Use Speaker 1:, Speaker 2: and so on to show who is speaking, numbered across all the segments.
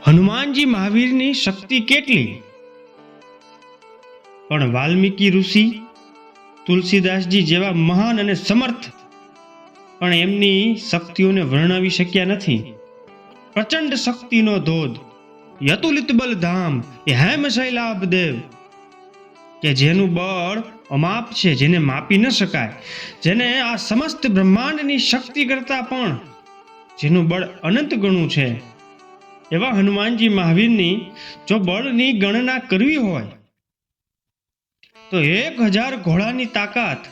Speaker 1: હનુમાનજી મહાવીરની શક્તિ કેટલી? પણ વાલ્મીકી ઋષિ, તુલસીદાસજી જેવા મહાન અને સમર્થ પણ એમની શક્તિઓને વર્ણવી શક્યા નથી. પ્રચંડ શક્તિનો ધોધ, યતુલિત બલ ધામ એ હેમ શૈલાભ દેવ, કે જેનું બળ અમાપ છે, જેને માપી ન શકાય, જેને આ સમસ્ત બ્રહ્માંડની શક્તિ કરતા પણ જેનું બળ અનંત ગણું છે, એવા હનુમાનજી મહાવીરની જો બળની ગણના કરવી હોય તો 1000 ઘોડાની તાકાત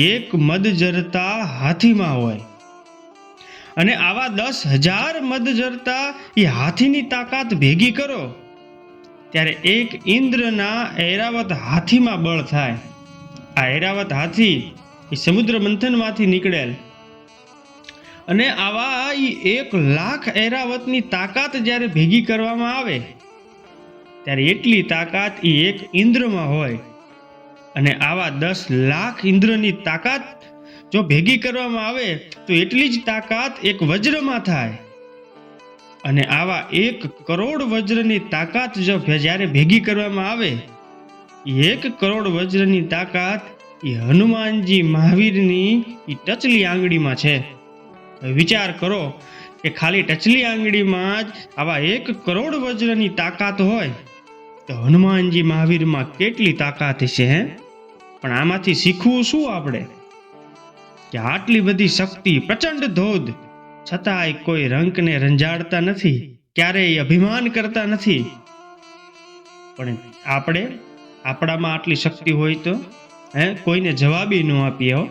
Speaker 1: એક મદ જરતા હાથીમાં હોય, અને આવા 10,000 મદ જરતા એ હાથીની તાકાત ભેગી કરો ત્યારે એક ઇન્દ્રના ઐરાવત હાથીમાં બળ થાય. આ ઐરાવત હાથી એ સમુદ્ર મંથનમાંથી નીકળેલ, અને આવા 1,00,000 ઐરાવતની તાકાત જ્યારે ભેગી કરવામાં આવે ત્યારે એટલી તાકાત એ એક ઇન્દ્રમાં હોય, અને આવા 10,00,000 ઇન્દ્રની તાકાત જો ભેગી કરવામાં આવે તો એટલી જ તાકાત એક વજ્રમાં થાય, અને આવા 1 કરોડ વજ્રની તાકાત જો જ્યારે ભેગી કરવામાં આવે, 1 કરોડ વજ્રની તાકાત એ હનુમાનજી મહાવીરની એ ટચલી આંગળીમાં છે. વિચાર કરો કે ખાલી ટચલી આંગળીમાં જ આવા 1 કરોડ વજ્રની તાકાત હોય તો હનુમાનજી મહાવીરમાં કેટલી તાકાત છે હે? પણ આમાંથી શીખવું શું આપણે? કે આટલી બધી શક્તિ, પ્રચંડ ધોધ, છતાંય કોઈ રંકને રંજાડતા નથી, ક્યારેય અભિમાન કરતા નથી. પણ આપણામાં આટલી શક્તિ હોય તો કોઈને જવાબી ન આપીએ હો.